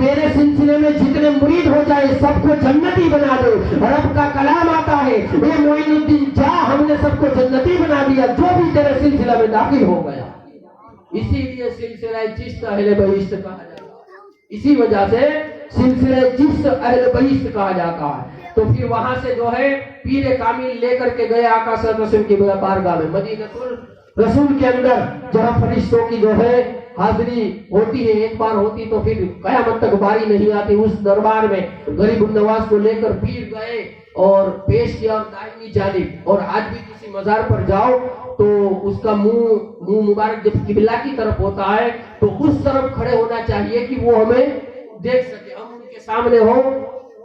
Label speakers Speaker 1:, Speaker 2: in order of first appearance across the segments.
Speaker 1: میرے سلسلے میں جتنے مرید ہو جائے سب کو جنتی بنا دے. رب کا کلام آتا ہے اے معین الدین جا ہم نے سب کو جنتی بنا دیا جو بھی تیرے سلسلہ میں داخل ہو گیا. اسی لیے سلسلہ چشت اہل بہشت کہا جاتا ہے. اسی وجہ سے سلسلہ چشت اہل بہشت کہا جاتا ہے. تو پھر وہاں سے جو ہے پیر کامل لے کر کے گئے آقا صلی اللہ علیہ وسلم کی بارگاہ میں مدینہ رسول کے اندر جہاں فرشتوں کی جو ہے حاضری ہوتی ہے. ایک بار ہوتی تو پھر قیامت تک باری نہیں آتی. اس دربار میں غریب النواز کو لے کر پیر گئے اور پیش کیا اور دائمی جانب. اور آج بھی کسی مزار پر جاؤ تو اس کا منہ مبارک جب قبلہ کی طرف ہوتا ہے تو اس طرف کھڑے ہونا چاہیے کہ وہ ہمیں دیکھ سکے, ہم ان کے سامنے ہو,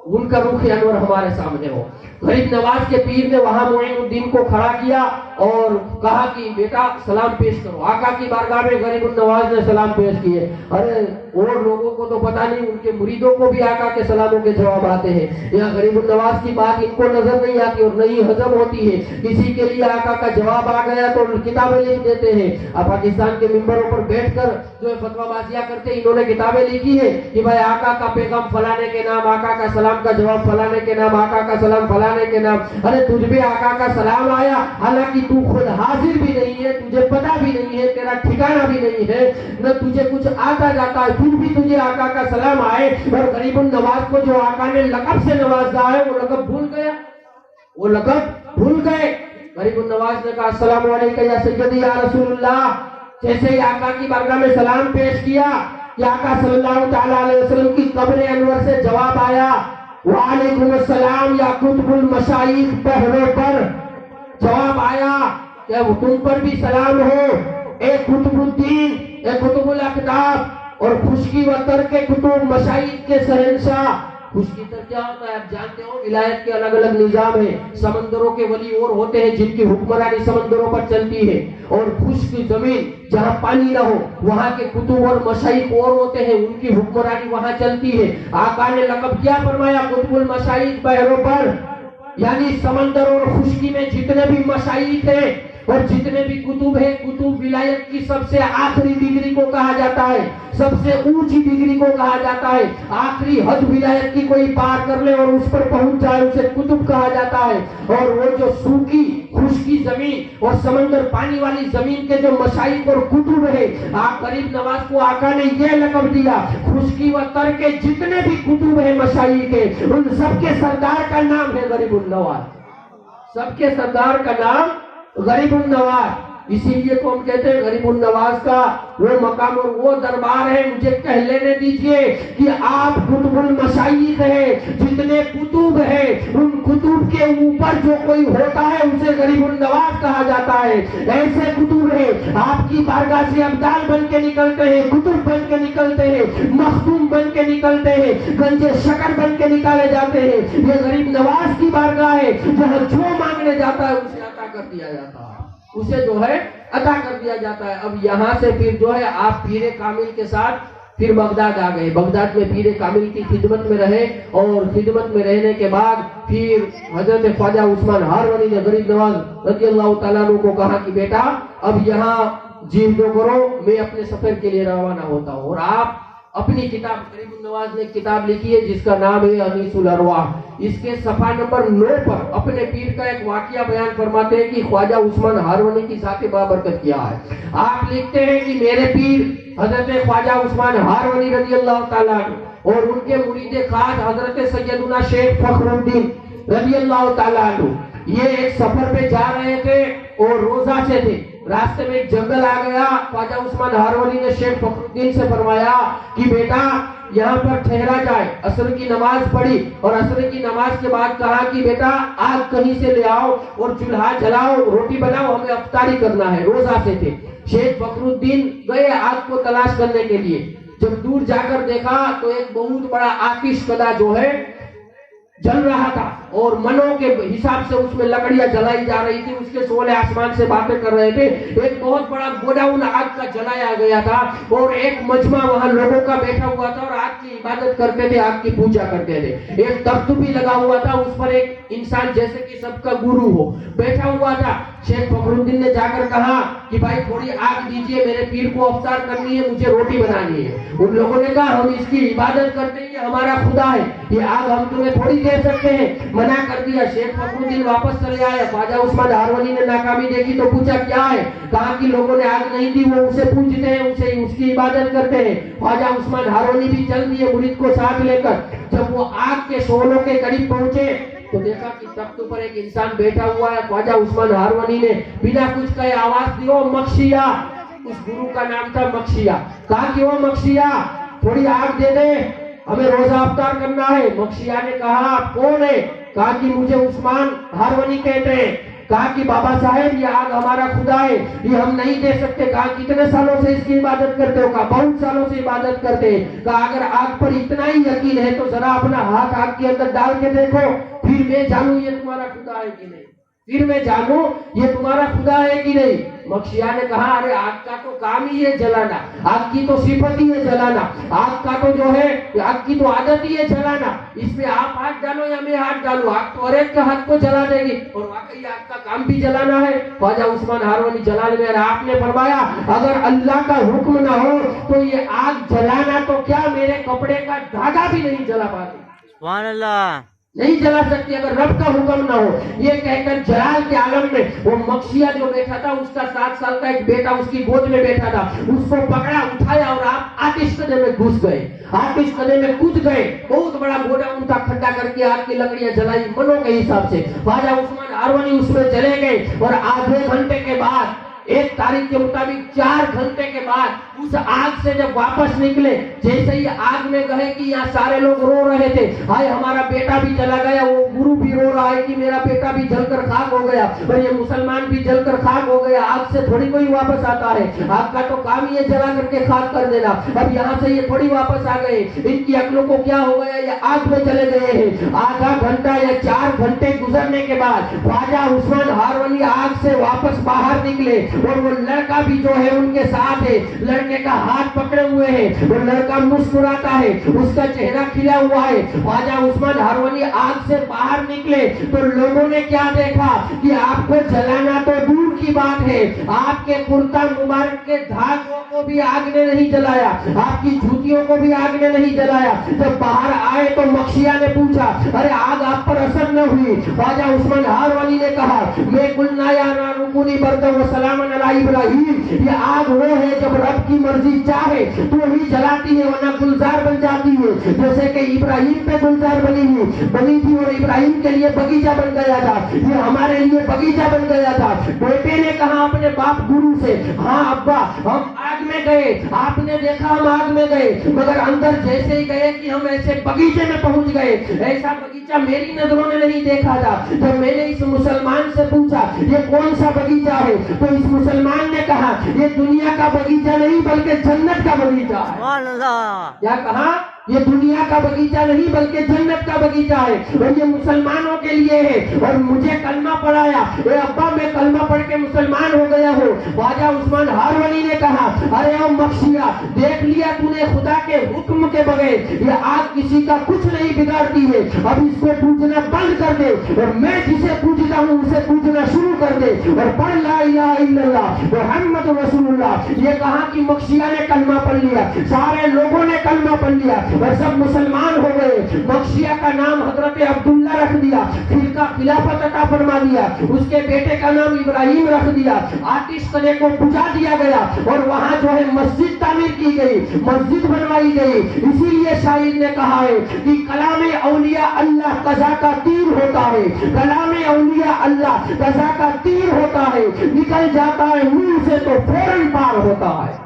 Speaker 1: ان کا رخ انور ہمارے سامنے ہو. غریب نواز کے پیر نے وہاں معین الدین کو کھڑا کیا اور کہا کہ بیٹا سلام پیش کرو. آقا کی بارگاہ میں غریب النواز نے سلام پیش کیے. ارے اور لوگوں کو تو پتہ نہیں, ان کے مریدوں کو بھی آقا کے سلاموں کے جواب آتے ہیں. یا غریب النواز کی بات ان کو نظر نہیں آتی اور نہیں ہضم ہوتی ہے. کسی کے لیے آقا کا جواب آ گیا تو کتابیں لکھ دیتے ہیں. اب پاکستان کے ممبروں پر بیٹھ کر جو فتویٰ بازیاں کرتے ہیں, انہوں نے کتابیں لکھی ہے کہ بھائی آقا کا پیغام فلانے کے نام, آقا کا سلام کا جواب فلانے کے نام, آقا کا سلام فلانے کے نام. ارے تجھ پہ آقا کا سلام آیا حالانکہ تو خود حاضر بھی نہیں ہے, تجھے پتہ بھی نہیں ہے, تیرا ٹھکانہ بھی نہیں ہے, نہ تجھے کچھ آتا جاتا ہے, پھر بھی تجھے آقا کا سلام آئے. اور غریب النواز کو جو آقا نے لقب سے نوازا ہے وہ لقب بھول گیا, وہ لقب بھول گئے. غریب النواز نے کہا السلام علیکم یا سیدی یا رسول اللہ. جیسے ہی آقا کی بارگاہ میں سلام پیش کیا کہ آقا صلی اللہ تعالیٰ علیہ وسلم کی قبر انور سے جواب آیا وعلیکم السلام یا قطب المشائخ پہروں پر. جواب آیا کہ تم پر بھی سلام ہو اے قطب الدین, اے قطب الاقطاب اور خشکی و تر کے قطب مشائخ کے شہنشاہ. خشکی تر کیا ہوتا ہے آپ جانتے ہو, ولایت کے الگ الگ نظام ہیں. سمندروں کے ولی اور ہوتے ہیں جن کی حکمرانی سمندروں پر چلتی ہے, اور خشک زمین جہاں پانی نہ ہو وہاں کے قطب اور مشائخ اور ہوتے ہیں, ان کی حکمرانی وہاں چلتی ہے. آقا نے لقب کیا فرمایا قطب المشائخ بحروں پر, یعنی سمندر اور خشکی میں جتنے بھی مشائخ ہیں اور جتنے بھی کتب ہیں, کتب ولایت کی سب سے آخری ڈگری کو کہا جاتا ہے, سب سے اونچی ڈگری کو کہا جاتا ہے. آخری حد ولایت کی کوئی پار کر لے اور اس پر پہنچ جائے اسے کتب کہا جاتا ہے. اور وہ جو سوکھی خشکی زمین اور سمندر پانی والی زمین کے جو مشائخ اور کتب ہے, غریب نواز کو آقا نے یہ لقب دیا خشکی و تر کے جتنے بھی کتب ہیں مشائخ کے ان سب کے سردار کا نام ہے غریب النواز. سب کے سردار کا نام غریب النواز. اسی لیے تو ہم کہتے ہیں غریب النواز کا وہ مقام اور وہ دربار ہے. مجھے کہہ لینے دیجئے کہ آپ قطب المشائخ ہیں, جتنے کتب ہیں ان کتب کے اوپر جو کوئی ہوتا ہے اسے غریب النواز کہا جاتا ہے. ایسے کتب ہیں آپ کی بارگاہ سے ابدال بن کے نکلتے ہیں, کتب بن کے نکلتے ہیں, مختوم بن کے نکلتے ہیں, گنج شکر بن کے نکالے جاتے ہیں. یہ غریب نواز کی بارگاہ ہے جہاں جو مانگنے جاتا ہے اسے عطا کر دیا جاتا ہے, اسے جو ہے عطا کر دیا جاتا ہے. اب یہاں سے پھر جو ہے آپ پیر کامل کے ساتھ پھر بغداد آ گئے. بغداد میں پیر کامل کی خدمت میں رہے اور خدمت میں رہنے کے بعد پھر حضرت خواجہ عثمان ہارونی نے غریب نواز رضی اللہ تعالیٰ عنہ کو کہا کہ بیٹا اب یہاں جیدو کرو, میں اپنے سفر کے لیے روانہ ہوتا ہوں. اور آپ اپنی کتاب, غریب النواز نے کتاب لکھی ہے جس کا نام ہے انیس الارواح. اس کے صفحہ نمبر 9 پر اپنے پیر کا ایک واقعہ بیان فرماتے ہیں کہ خواجہ عثمان ہارونی کی ذات بابرکت کیا ہے. آپ لکھتے ہیں کہ میرے پیر حضرت خواجہ عثمان ہارونی رضی اللہ تعالیٰ عنہ اور ان کے مرید خاص حضرت سیدنا شیخ فخر الدین رضی اللہ تعالیٰ عنہ یہ ایک سفر پہ جا رہے تھے اور روزہ سے تھے. راستے میں ایک جنگل آ گیا. خواجہ عثمان ہارونی نے شیخ فخر الدین سے فرمایا کہ بیٹا یہاں پر ٹھہرا جائے. عصر کی نماز پڑھی اور عصر کی نماز کے بعد کہا کہ بیٹا آگ کہیں سے لے آؤ اور چولہا جلاؤ, روٹی بناؤ, ہمیں افطاری کرنا ہے. روزہ سے تھے. شیخ فخر الدین گئے آگ کو تلاش کرنے کے لیے. جب دور جا کر دیکھا تو ایک بہت بڑا آتش کدا جو ہے جل رہا تھا اور منوں کے حساب سے اس میں لکڑیاں جلائی جا رہی تھی. اس کے شعلے آسمان سے باتیں کر رہے تھے. ایک بہت بڑا گوڈاؤن آگ کا جلایا گیا تھا اور ایک مجمع وہاں لوگوں کا بیٹھا ہوا تھا اور آگ کی عبادت کرتے تھے, آگ کی پوجا کرتے تھے. ایک تخت بھی لگا ہوا تھا, اس پر ایک انسان جیسے کہ سب کا گرو ہو بیٹھا ہوا تھا. शेख फखरुद्दीन ने जाकर कहा कि भाई थोड़ी आग दीजिए, मेरे पीर को अफ्तार करनी है, मुझे रोटी बनानी है। उन लोगों ने कहा हम इसकी इबादत करते हैं, ये हमारा खुदा है, ये आग हम तुम्हें थोड़ी दे सकते हैं। मना कर दिया। शेख फखरुद्दीन वापस चले आए। ख्वाजा उस्मान हारवनी ने नाकामी देखी तो पूछा क्या है? कहा कि लोगों ने आग नहीं दी, वो उसे पूजते हैं, उसे उसकी इबादत करते हैं। ख्वाजा उस्मान हारवनी भी चल दिए मुरीद को साथ लेकर। जब वो आग के शोलों के करीब पहुंचे तो देखा कि तख्त पर एक इंसान बैठा हुआ है। ख्वाजा उस्मान हारवनी ने बिना कुछ कहे आवाज दी, ओ मक्शिया। उस गुरु का नाम था मक्शिया। कहा कि ओ मक्शिया थोड़ी आग दे दे, हमें रोजा अफ्तार करना है। मक्शिया ने कहा आप कौन है? कहा कि मुझे उस्मान हारवनी कहते हैं। कहा कि बाबा साहेब ये आग हमारा खुदा है, ये हम नहीं दे सकते। कहा कितने सालों से इसकी इबादत करते हो? कहा बहुत सालों से इबादत करते हैं। कहा अगर आग पर इतना ही यकीन है तो जरा अपना हाथ आग के अंदर डाल के देखो, फिर मैं जानूं ये तुम्हारा खुदा है कि नहीं, फिर मैं जानूं ये तुम्हारा खुदा है कि नहीं। मक्शिया ने कहा अरे आग का तो काम ही है जलाना, आग की तो सिफत ही है जलाना, आग का तो जो है आग की तो आदत ही है जलाना, इसमें आप हाथ डालो या मैं हाथ डालूं, आग तो हर एक के हाथ को जला देगी। और वाकई आग का काम भी जलाना है। ख्वाजा उस्मान हारवनी जलाल में आपने फरमाया अगर अल्लाह का हुक्म ना हो तो ये आग जलाना तो क्या मेरे कपड़े का धागा भी नहीं जला पाती,
Speaker 2: सुभान अल्लाह,
Speaker 1: नहीं जला सकती अगर रब का हुक्म ना हो। ये कहकर जलाल के आलम में वो मक्शिया जो बैठा था, उसका 7 साल का एक बेटा उसकी गोद में बैठा था, उसको पकड़ा, उठाया और आप आतिश कदे में घुस गए, आतिश कदे में कूद गए। बहुत बड़ा घोड़ा उनका खड्डा करके आग की लकड़ियां जलाई मनों के हिसाब से। ख्वाजा उस्मान हारवनी उसमें चले गए और आधे घंटे के बाद, एक तारीख के मुताबिक 4 घंटे के बाद उस आग से जब वापस निकले, जैसे ही आग में गए कि यहाँ सारे लोग रो रहे थे, हाय हमारा बेटा भी जला गया, वो गुरु भी रो रहा है कि मेरा बेटा भी जलकर खाक हो गया और ये मुसलमान भी जलकर खाक हो गया। आग से थोड़ी कोई वापस आता है, आग का तो काम ही है जला करके खाक कर देना। अब यहाँ से ये थोड़ी वापस आ गए, इनकी अक्लों को क्या हो गया, ये आग में चले गए हैं। आधा घंटा या 4 घंटे गुजरने के बाद ख्वाजा उस्मान हारवनी आग से वापस बाहर निकले और वो लड़का भी जो है उनके साथ है, लड़के का हाथ पकड़े हुए है, वो लड़का मुस्कुराता है, उसका चेहरा खिला हुआ है। ख्वाजा उस्मान हारवनी आग से बाहर निकले तो लोगों ने क्या देखा कि आपको जलाना तो दूर की बात है, आपके कुर्ता मुबारक के धागों को भी आग ने नहीं जलाया, आपकी जूतियों को भी आग ने नहीं जलाया। जब बाहर आए तो मक्शिया ने पूछा अरे आग आप पर असर न हुई? ख्वाजा उस्मान हारवनी ने कहा मैं कुलना या नारुकुनी बरदम व सलामन अला इब्राहिम, ये आग वो है जब रब की मर्जी चाहे तो ही जलाती है, वरना गुलजार बन जाती है। जैसे कि इब्राहिम पे गुलजार बनी थी और इब्राहिम के लिए बगीचा बन गया था, ये हमारे लिए बगीचा बन गया था। बेटे ने कहा अपने बाप गुरु से, हाँ अब्बा हम आग में गए, आपने देखा हम आग में गए, मगर अंदर जैसे ही गए कि हम ऐसे बगीचे में पहुंच गए, ऐसा बगीचा मेरी नजरों ने नहीं देखा था। जब मैंने इस मुसलमान से पूछा ये कौन सा बगीचा है तो इस मुसलमान ने कहा ये दुनिया का बगीचा नहीं बल्कि जन्नत का बगीचा है।
Speaker 2: सुभान अल्लाह,
Speaker 1: क्या कहा? ये दुनिया का बगीचा नहीं बल्कि जन्नत का बगीचा है और ये मुसलमानों के लिए है। और मुझे कलमा पढ़ाया, अब्बा मैं कलमा पढ़ के मुसलमान हो गया हूँ। ख्वाजा उस्मान हारवनी ने कहा अरे ओ मक्शिया देख लिया तूने, खुदा के हुक्म के बगैर ये आग किसी का कुछ नहीं बिगाड़ती है, अब इसको पूजना बंद कर दे और मैं जिसे पूजता हूँ उसे पूजना शुरू कर दे और पढ़ ला इलाहा इल्लल्लाह मुहम्मद रसूलुल्लाह। ये कहा कि मक्शिया ने कलमा पढ़ लिया, सारे लोगों ने कलमा पढ़ लिया और सब मुसलमान हो गए। मक्शिया का नाम हजरत अब्दुल्ला रख दिया, फिर का खिलाफत अता फरमा दिया, उसके बेटे का नाम इब्राहिम रख दिया। आतिश कले को बुझा दिया गया और वहां जो है मस्जिद तामीर की गई, मस्जिद बनवाई गई। इसीलिए शायर ने कहा है कि कलामे औलिया अल्लाह कज़ा का तीर होता है, कलामे औलिया अल्लाह कज़ा का तीर होता है, निकल जाता है मुंह से तो फौरन पार होता है,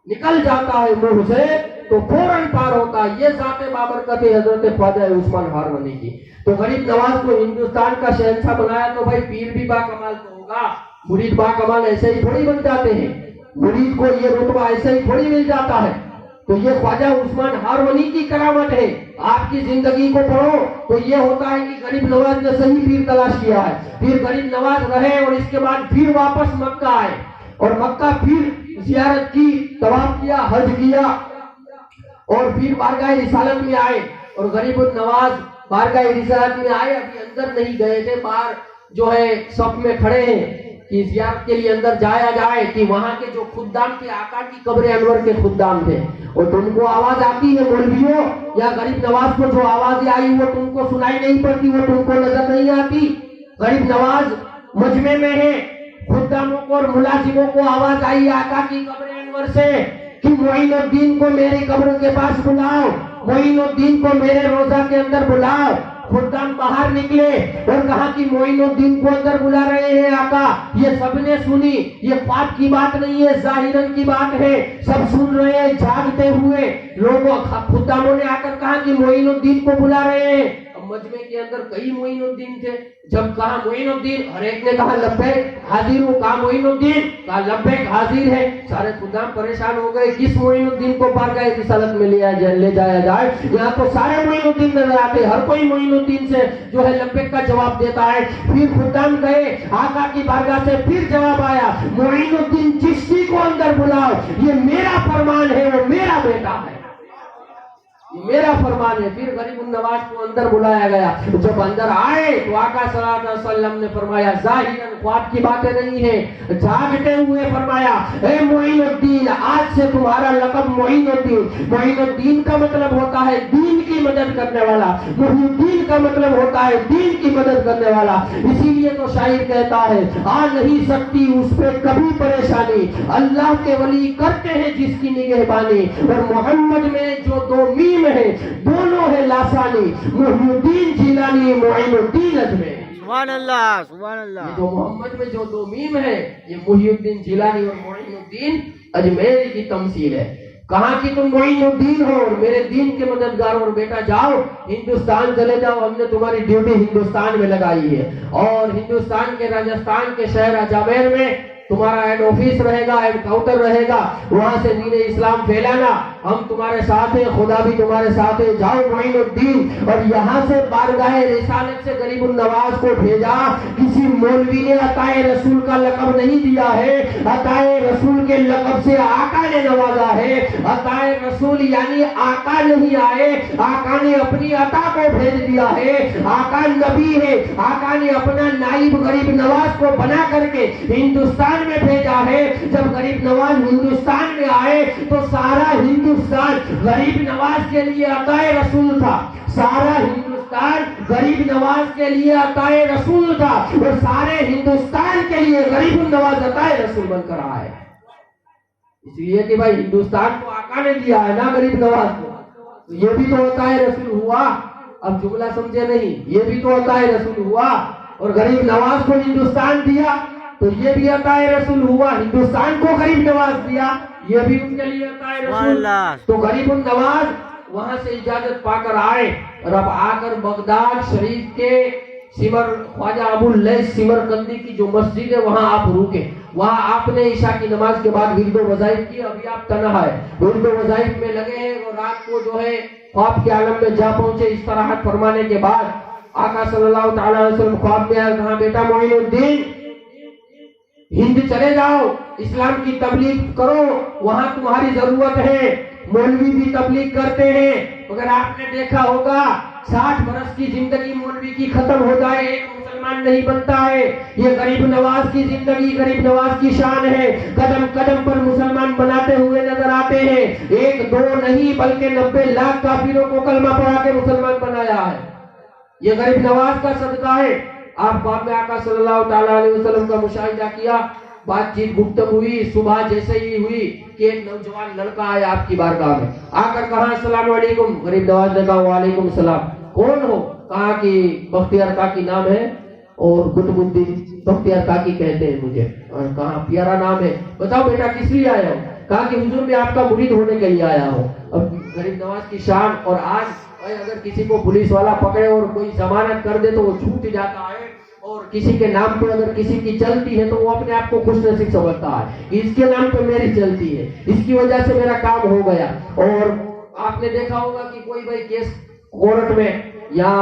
Speaker 1: निकल जाता है मुंह से तो फौरन पार होता है। ये ज़ाते बाबरकत हजरत ख्वाजा उस्मान हारवनी की। तो गरीब नवाज को हिंदुस्तान का शहंशाह बनाया तो भाई पीर भी बाकमाल तो होगा, मुरीद बाकमाल ऐसे ही थोड़ी बन जाते हैं, मुरीद को ये रुतबा ऐसे ही थोड़ी मिल जाता है। तो ये ख्वाजा उस्मान हारवनी की करामत है। आपकी जिंदगी को पढ़ो तो ये होता है कि गरीब नवाज ने सही पीर तलाश किया है, फिर गरीब नवाज रहे और इसके बाद फिर वापस मक्का आए और मक्का फिर जियारत की, तवाफ किया, हज किया और फिर बारगाह रिसालत में आए। और गरीब नवाज बारगाह रिसालत में आए, अभी अंदर नहीं गए थे, बाहर जो है सफ में खड़े हैं। کہ زیارت کے لیے اندر جایا جائے کہ وہاں کے جو خدام تھے آقا کی قبر انور کے خدام تھے، اور تم کو آواز آتی ہے مولویوں یا غریب نواز کو جو آوازیں آئی وہ تم کو سنائی نہیں پڑتی، وہ تم کو نظر نہیں آتی؟ غریب نواز مجمع میں ہے، خداموں کو اور ملازموں کو آواز آئی آقا کی قبر انور سے کہ معین الدین کو میری قبر کے پاس بلاؤ، معین الدین کو میرے روضہ کے اندر بلاؤ۔ خدام باہر نکلے اور کہا کہ معین الدین کو اندر بلا رہے ہیں آقا۔ یہ سب نے سنی، یہ خواب کی بات نہیں ہے، ظاہراً کی بات ہے، سب سن رہے ہیں جاگتے ہوئے لوگوں۔ خداموں نے آ کر کہا کہ معین الدین کو بلا رہے ہیں۔ مجمع کے اندر کئی معین الدین تھے، جب کہا معین الدین، ہر ایک نے کہا لبیک حاضر ہوں، کہا معین الدین، کہا لبیک حاضر ہے۔ سارے خدام پریشان ہو گئے، کس معین الدین کو بارگاہ رسالت میں لے جایا جائے؟ یہاں تو سارے معین الدین نظر آتے، ہر کوئی معین الدین سے جو ہے لبیک کا جواب دیتا ہے۔ پھر خدام گئے آقا کی بارگاہ سے، پھر جواب آیا معین الدین چشتی کو اندر بلاؤ، یہ میرا فرمان ہے، وہ میرا بیٹا ہے، یہ میرا فرمان ہے۔ پھر غریب النواز کو اندر بلایا گیا۔ جب اندر آئے تو آقا صلی اللہ علیہ وسلم نے فرمایا ظاہراً خواب کی باتیں نہیں ہیں، جاگتے ہوئے فرمایا اے معین الدین، آج سے تمہارا لقب معین الدین۔ معین الدین کا مطلب ہوتا ہے دین کی مدد کرنے والا، محی الدین کا مطلب ہوتا ہے دین کی مدد کرنے والا۔ اسی لیے تو شاعر کہتا ہے آ نہیں سکتی اس پہ کبھی پریشانی، اللہ کے ولی کرتے ہیں جس کی نگہبانی، اور محمد میں جو دو میم ہے دونوں ہے لاسانی، محی الدین جیلانی، معین الدین اجمیری۔
Speaker 2: سبحان اللہ، سبحان اللہ۔
Speaker 1: یہ جو محمد میں جو دو میم ہے یہ محی الدین جیلانی اور معین الدین اجمیری کی تمثیل ہے۔ کہاں کہ تم معین الدین ہو اور میرے دین کے مددگار، اور بیٹا جاؤ ہندوستان چلے جاؤ، ہم نے تمہاری ڈیوٹی ہندوستان میں لگائی ہے، اور ہندوستان کے راجستھان کے شہر اجامیر میں تمہارا ہیڈ آفس رہے گا، ہیڈ کوارٹر رہے گا، وہاں سے دین اسلام پھیلانا، ہم تمہارے ساتھ ہیں، خدا بھی تمہارے ساتھ ہے، جاؤ معین الدین۔ اور یہاں سے بارگاہ رسالت سے غریب النواز کو بھیجا۔ کسی مولوی نے عطائے رسول کا لقب نہیں دیا ہے، عطائے رسول کے لقب سے آقا نے نوازا ہے۔ عطائے رسول یعنی آقا نہیں آئے، آقا نے اپنی عطا کو بھیج دیا ہے۔ آقا نبی ہے، آقا نے اپنا نائب غریب نواز کو بنا کر کے ہندوستان میں بھیجا ہے۔ جب غریب نواز ہندوستان میں آئے تو سارا ہندوستان غریب نواز کے لیے عطائے رسول تھا، سارا ہندوستان غریب نواز کے لیے عطائے رسول تھا، اور سارے ہندوستان کے لیے غریب النواز عطائے رسول بن کر آئے۔ اس لیے کہ بھائی ہندوستان کو آقا نے دیا ہے نا غریب نواز کو، تو یہ بھی تو عطائے رسول ہوا۔ اب جملہ سمجھے نہیں، یہ بھی تو عطائے رسول ہوا، اور غریب نواز کو ہندوستان دیا تو یہ بھی عطائے رسول ہوا، ہندوستان کو غریب نواز دیا یہ بھی ان کے لیے عطائے رسول۔ تو غریب النواز وہاں سے اجازت پا کر آئے، اور اب آ کر بغداد شریف کے خواجہ ابو اللیث سمرقندی کی جو مسجد ہے وہاں آپ رکے۔ وہاں آپ نے عشاء کی نماز کے بعد ورد و وظائف کی۔ ابھی آپ تنہا ہے، ورد و وظائف میں لگے ہیں، اور رات کو جو ہے خواب کے عالم میں جا پہنچے۔ استراحت فرمانے کے بعد آقا صلی اللہ تعالی علیہ وسلم خواب میں آئے، کہا بیٹا معین الدین ہند چلے جاؤ، اسلام کی تبلیغ کرو، وہاں تمہاری ضرورت ہے۔ مولوی بھی تبلیغ کرتے ہیں، مگر آپ نے دیکھا ہوگا 60 برس کی زندگی مولوی کی ختم ہو جائے ایک مسلمان نہیں بنتا ہے۔ یہ غریب نواز کی زندگی، غریب نواز کی شان ہے، قدم قدم پر مسلمان بناتے ہوئے نظر آتے ہیں۔ 1 2 نہیں بلکہ 90 لاکھ کافروں کو کلمہ پڑھا کے مسلمان بنایا ہے، یہ غریب نواز کا صدقہ ہے۔ آپ خواب میں آقا صلی اللہ تعالی علیہ وسلم کا مشاہدہ کیا، بات چیت گفتگو ہوئی، صبح جیسے ہی ہوئی کہ ایک نوجوان لڑکا آیا آپ کی بارگاہ میں، آ کر کہا السلام علیکم۔ غریب نواز نے کہا وعلیکم السلام، کون ہو؟ کہا کہ بختیار کاکی نام ہے، اور قطب الدین بختیار کاکی کہتے ہیں مجھے۔ اور کہا پیارا نام ہے، بتاؤ بیٹا کس لیے آیا ہو؟ کہا کہ حضور میں آپ کا مرید ہونے کے لیے آیا ہوں۔ اب غریب نواز کی شان، اور آج اگر کسی کو پولیس والا پکڑے اور کوئی ضمانت کر دے تو وہ چھوٹ جاتا ہے، اور کسی کے نام پہ اگر کسی کی چلتی ہے تو وہ اپنے آپ کو خوش نصیب سمجھتا ہے، اس کے نام پہ میری چلتی ہے، اس کی وجہ سے میرا کام ہو گیا۔ اور آپ نے دیکھا ہوگا کہ کوئی بھائی کیس کورٹ میں یا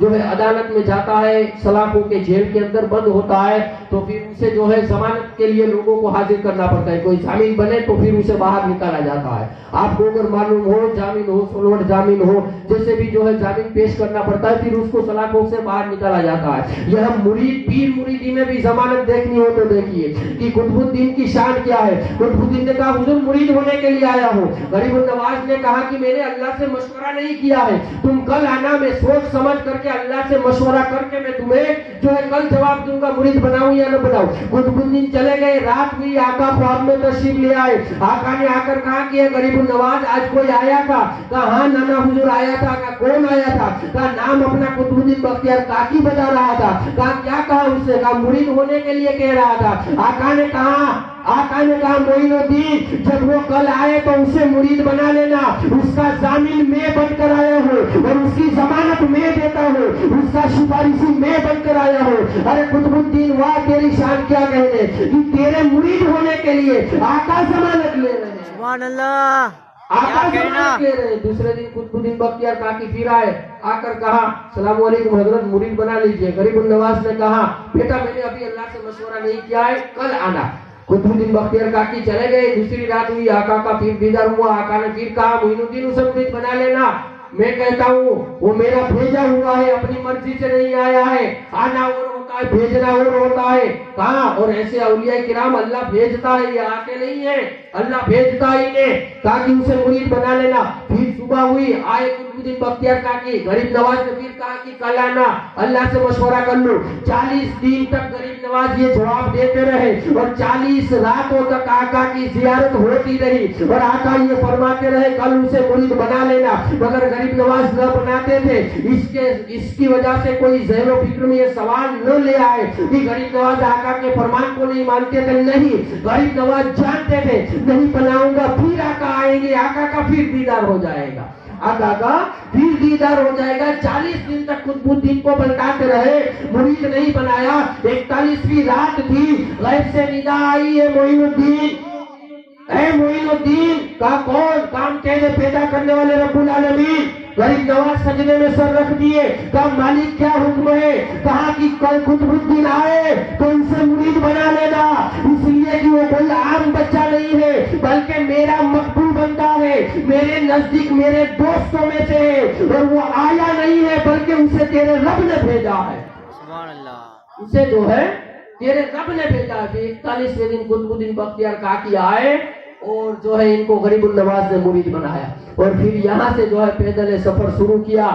Speaker 1: جو ہے عدالت میں جاتا ہے سلاخوں کے جیل کے اندر بند ہوتا ہے تو پھر اسے جو ہے ضمانت کے لیے لوگوں کو حاضر کرنا پڑتا ہے. کوئی ضامن بنے تو پھر اسے باہر نکالا جاتا ہے. آپ کو اگر معلوم ہو جامن ہو سولوٹ جامن ہو جیسے بھی جو ہے جامن پیش کرنا پڑتا ہے پھر اس کو سلاخوں سے باہر نکالا جاتا ہے. یہ مرید پیر مریدی میں بھی ضمانت دیکھنی ہو تو دیکھیے کہ قطب الدین کی شان کیا ہے. قطب الدین نے کہا حضور مرید ہونے کے لیے آیا ہوں. غریب النواز نے کہا کہ میں نے اللہ سے مشورہ نہیں کیا ہے, تم کل آنا, میں سوچ سمجھ کر کے اللہ سے مشورہ کر کے میں تمہیں جو ہے کل جواب دوں گا مرید بناؤں یا نہ بناؤں. قطب الدین چلے گئے, رات ہوئی, آقا خواب میں تشریف لے آئے. آقا نے آ کر کہا کہ غریب النواز آج کوئی آیا تھا؟ کہا ہاں نانا حضور آیا تھا. کہا کون آیا تھا؟ کہا نام اپنا قطب الدین بختیار کاکی بتا رہا تھا. کہا کیا کہا اس سے؟ کہا مرید ہونے کے لیے کہہ رہا تھا. آقا نے کہا معین الدین جب وہ کل آئے تو اسے مرید بنا لینا, اس کا ضامن میں بن کر آیا ہوں اور اس کی ضمانت میں دیتا ہوں, اس کا سفارشی میں بن کر آیا ہوں. ارے قطب الدین واہ تیری شان کیا کہنے کہ تیرے مرید ہونے کے لیے آقا ضمانت لے رہے ہیں.
Speaker 2: سبحان اللہ.
Speaker 1: آقا ضمانت لے رہے ہیں. دوسرے دن قطب الدین بختیار کاکی پھر آئے, آ کر کہا السلام علیکم حضرت مرید بنا لیجئے. غریب النواز نے کہا بیٹا میں نے ابھی اللہ سے مشورہ نہیں کیا ہے, کل آنا. قطب الدین بختیار کاکی چلے گئے. دوسری رات ہوئی, آقا کا پھر دیدار ہوا. آقا نے پھر کہا معین الدین اسے مرید بنا لینا. میں کہتا ہوں وہ میرا بھیجا ہوا ہے, اپنی مرضی سے نہیں آیا ہے. آنا اور ہوتا ہے, بھیجنا اور ہوتا ہے. کہاں اور ایسے اولیاء کرام اللہ بھیجتا ہے, یہ آتے نہیں ہے, اللہ بھیجتا ہی ہے. کہا کہ اسے مرید بنا لینا. پھر صبح ہوئی, آئے قطب الدین بختیار کاکی. غریب نواز نے پھر کہا کہ کل آنا, اللہ سے مشورہ کر لو. 40 دن تک غریب نواز یہ جواب دیتے رہے اور 40 راتوں تک آقا کی زیارت ہوتی رہی اور آقا یہ فرماتے رہے کل اسے مرید بنا لینا, مگر غریب نواز نہ بناتے تھے. اس کی وجہ سے کوئی ذہن و فکر میں یہ سوال نہ لے آئے کہ غریب نواز آقا کے فرمان کو نہیں مانتے تھے. نہیں, غریب نواز جانتے تھے نہیں بناؤں گا پھر آقا آئیں گے, آقا کا پھر دیدار ہو جائے گا, آقا کا پھر دیدار ہو جائے گا. 40 دن تک قطب الدین کو بلکاتے رہے, مرید نہیں بنایا. 41ویں رات تھی, غیب سے ندا آئی ہے معین الدین, اے معین الدین. کہا کون؟ کام تیرے پیدا کرنے والے رب العالمین. غریب نواز سجدے میں سر رکھ دیے. کہا مالک کیا حکم ہے؟ کہا کہ کل قطب الدین آئے تو ان سے مرید بنا لینا, اس لیے کہ وہ کوئی عام بچہ نہیں ہے بلکہ میرا مقبول بندہ ہے, میرے نزدیک میرے دوستوں میں سے ہے, اور وہ آیا نہیں ہے بلکہ اسے تیرے رب نے بھیجا ہے.
Speaker 2: سبحان اللہ.
Speaker 1: اسے جو ہے تیرے رب نے بھیجا ہے. 41ویں دن قطب الدین بختیار کاکی آئے اور جو ہے ان کو غریب النواز نے مرید بنایا اور پھر یہاں سے جو ہے پیدل سفر شروع کیا.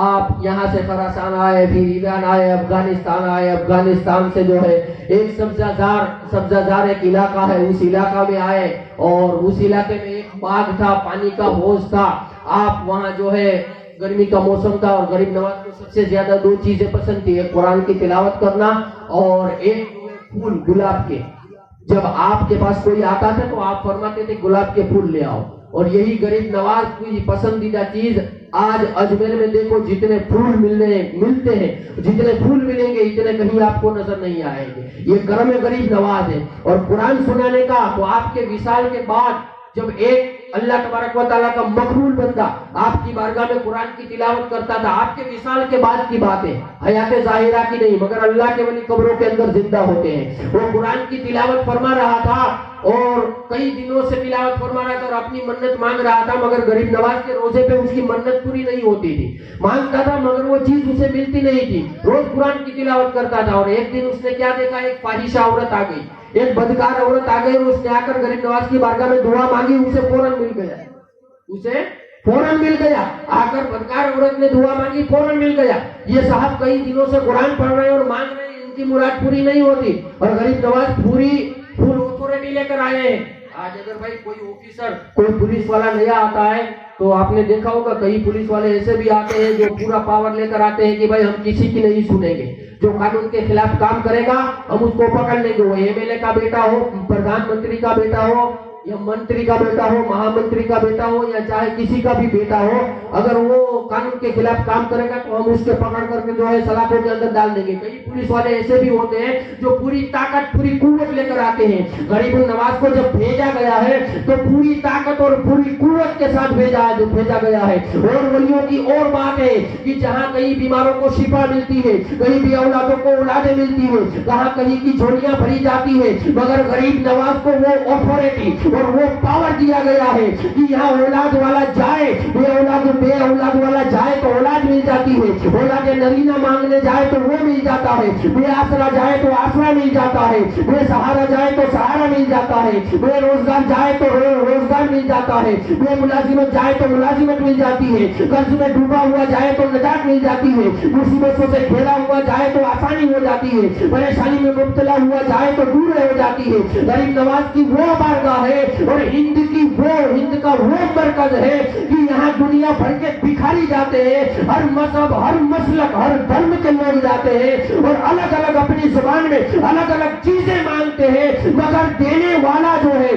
Speaker 1: آپ یہاں سے خراسان آئے, پھر ایران آئے, افغانستان آئے. افغانستان سے جو ہے ایک سبزہ زار ایک علاقہ ہے, اس علاقہ میں آئے اور اس علاقے میں ایک باغ تھا, پانی کا حوض تھا. آپ وہاں جو ہے گرمی کا موسم تھا اور غریب نواز کو سب سے زیادہ 2 چیزیں پسند تھی, ایک قرآن کی تلاوت کرنا اور ایک پھول گلاب کے. جب آپ کے پاس کوئی آتا تھا تو آپ فرماتے تھے گلاب کے پھول لے آؤ, اور یہی غریب نواز کی پسندیدہ چیز. آج اجمیر میں دیکھو جتنے پھول ملتے ہیں, جتنے پھول ملیں گے اتنے کہیں آپ کو نظر نہیں آئیں گے. یہ کرم غریب نواز ہے. اور قرآن سنانے کا تو آپ کے وصال کے بعد جب ایک اللہ تبارک و تعالیٰ کا مقبول بندہ آپ کی بارگاہ میں قرآن کی تلاوت کرتا تھا, آپ کے وصال کے بعد کی بات ہے, حیات ظاہرہ کی نہیں, مگر اللہ کے ولی قبروں کے اندر زندہ ہوتے ہیں. وہ قرآن کی تلاوت فرما رہا تھا اور کئی دنوں سے تلاوت فرما رہا تھا اور اپنی منت مانگ رہا تھا, مگر غریب نواز کے روزے پہ اس کی منت پوری نہیں ہوتی تھی. مانگتا تھا مگر وہ چیز اسے ملتی نہیں تھی. روز قرآن کی تلاوت کرتا تھا اور ایک دن اس نے کیا دیکھا, ایک فاحشہ عورت آ گئی, ایک بدکار عورت آ گئی اور اس نے آ کر غریب نواز کی بارگاہ میں دعا مانگی. اسے فوراً مل گیا. آ کر بدکار عورت نے دعا مانگی, فوراً مل گیا. یہ صاحب کئی دنوں سے قرآن پڑھ رہے ہیں اور مانگ رہے ہیں, ان کی مراد پوری نہیں ہوتی اور غریب نواز پوری فل اتھارٹی لے کر آئے ہیں. آج اگر بھائی کوئی آفیسر, کوئی پولیس والا نیا آتا ہے تو آپ نے دیکھا ہوگا کئی پولیس والے ایسے بھی آتے ہیں جو پورا پاور لے کر آتے ہیں کہ بھائی ہم کسی کی نہیں سنیں گے, جو قانون کے خلاف کام کرے گا ہم اس کو پکڑ لیں گے. وہ ایم ایل اے کا بیٹا ہو, پردھان منتری کا بیٹا ہو یا منتری کا بیٹا ہو, مہا منتری کا بیٹا ہو یا چاہے کسی کا بھی بیٹا ہو, اگر وہ قانون قانون کے خلاف کام کرے گا تو ہم اس کے پکڑ کر کے جو ہے سلاخوں کے اندر ڈال دیں گے. کئی پولیس والے ایسے بھی ہوتے ہیں جو پوری طاقت پوری قوت لے کر آتے ہیں. غریب النواز کو جب بھیجا گیا ہے تو پوری طاقت اور پوری قوت کے ساتھ بھیجا گیا ہے. اور ولیوں کی اور بات ہے کہ جہاں کئی بیماروں کو شفا ملتی ہے, کہیں بھی اولادوں کو اولادیں ملتی ہے, کہاں کہیں کی جھولیاں بھری جاتی ہے, مگر غریب نواز کو وہ اتھارٹی اور وہ پاور دیا گیا ہے کہ یہاں اولاد والا جائے, بے اولاد والا جائے تو اولاد مل جاتی ہے, اولاد نرینہ مانگنے جائے تو وہ مل جاتا ہے, بے آسرا جائے تو آسرا مل جاتا ہے, بے سہارا جائے تو سہارا مل جاتا ہے, بے روزگار جائے تو روزگار مل جاتا ہے, بے ملازمت جائے تو ملازمت مل جاتی ہے, قرض میں ڈوبا ہوا جائے تو نجات مل جاتی ہے, مصیبتوں سے گھیرا ہوا جائے تو آسانی ہو جاتی ہے, پریشانی میں مبتلا ہوا جائے تو دور ہو جاتی ہے. غریب نواز کی وہ بارگاہ ہے اور ہند کا وہ مرکز ہے کہ یہاں دنیا بھر کے بھکاری جاتے ہیں, ہر مذہب, ہر مسلک, ہر دھرم کے لوگ جاتے ہیں اور الگ الگ اپنی زبان میں الگ الگ چیزیں مانگتے ہیں, مگر دینے والا جو ہے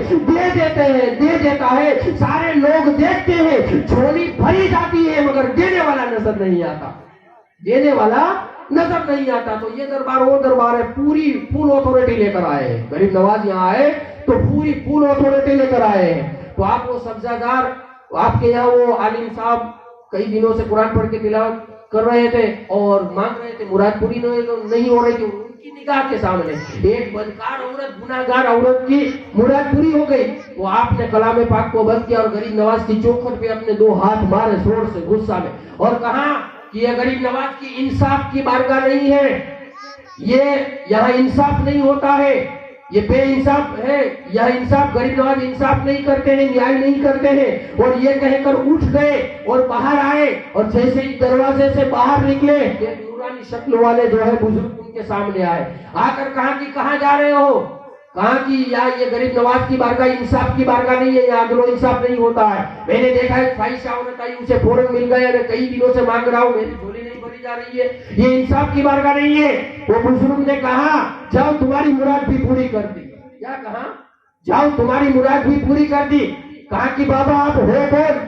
Speaker 1: دے دیتا ہے. سارے لوگ دیکھتے ہیں, جھولی بھری جاتی ہے مگر دینے والا نظر نہیں آتا, دینے والا نظر نہیں آتا. تو یہ دربار وہ دربار ہے, پوری فل اتھارٹی لے کر آئے ہیں. غریب نواز یہاں آئے تو پوری فل اتھارٹی لے کر آئے ہیں. تو آپ وہ سبزہ دار, آپ کے یہاں وہ عالم صاحب کئی دنوں سے قرآن پڑھ کے تلاوت کر رہے تھے اور مانگ رہے تھے, مراد پوری نہیں ہو رہی تھی. ان کی نگاہ کے سامنے ایک بدکار عورت, گناہگار عورت کی مراد پوری ہو گئی. وہ آپ نے کلام پاک کو بند کیا اور غریب نواز کی چوکھٹ پہ اپنے 2 ہاتھ مارے زور سے, غصہ میں, اور کہا کہ یہ غریب نواز کی انصاف کی بارگاہ نہیں ہے, یہ یہاں انصاف نہیں ہوتا ہے, یہ بے انصاف ہے. یہ انصاف, غریب نواز انصاف نہیں کرتے ہیں, نیائے نہیں کرتے ہیں. اور یہ کہہ کر اٹھ گئے اور باہر آئے, اور جیسے ہی دروازے سے باہر نکلے ایک نورانی شکل والے جو ہے بزرگ ان کے سامنے آئے. آ کر کہا کہ کہاں جا رہے ہو؟ کہا کہ یہ غریب نواز کی بارگاہ انصاف کی بارگاہ نہیں ہے, یہاں عدل و انصاف نہیں ہوتا ہے. میں نے دیکھا ہے فائشہ عورت آئی, اسے فوراً مل گئے, میں کئی دنوں سے مانگ رہا ہوں, میری جھولی نہیں بھری جا رہی ہے, یہ انصاف کی بارگاہ نہیں ہے. وہ بزرگ نے کہا جاؤ تمہاری مراد بھی پوری کر دی. کیا کہا؟ جاؤ تمہاری مراد بھی پوری کر دی. کہا کہ بابا آپ ہو کون؟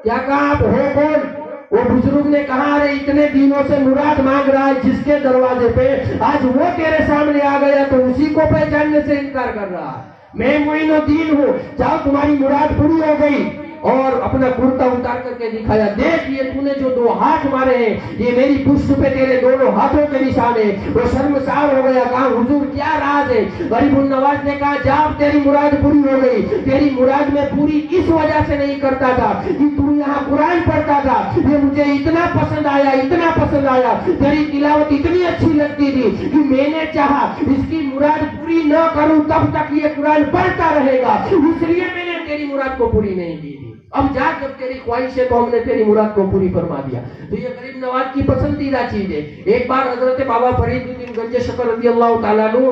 Speaker 1: کیا کہا آپ ہو کون؟ وہ بزرگ نے کہا ارے اتنے دنوں سے مراد مانگ رہا ہے جس کے دروازے پہ, آج وہ تیرے سامنے آ گیا تو اسی کو پہچاننے سے انکار کر رہا ہے. میں معین الدین ہوں, جاؤ تمہاری مراد پوری ہو گئی. اور اپنا کرتا اتار کر کے دکھایا, دیکھ یہ تو نے جو 2 ہاتھ مارے ہیں یہ میری پشت پہ تیرے دونوں ہاتھوں کے نشان ہیں. وہ شرمسار ہو گیا, کہا حضور کیا راز ہے؟ غریب النواز نے کہا جب تیری مراد پوری ہو گئی, تیری مراد میں پوری اس وجہ سے نہیں کرتا تھا کہ تو یہاں قرآن پڑھتا تھا, یہ مجھے اتنا پسند آیا, تیری تلاوت اتنی اچھی لگتی تھی کہ میں نے چاہا اس کی مراد پوری نہ کروں تب تک یہ قرآن پڑھتا رہے گا, اس لیے میں نے تیری مراد کو پوری نہیں کی. اب جا جب تیری خواہش ہے تو ہم نے تیری مراد کو پوری فرما دیا. تو یہ غریب نواز کی پسندیدہ چیز ہے. ایک بار حضرت بابا فرید الدین گنج شکر رضی اللہ تعالیٰ عنہ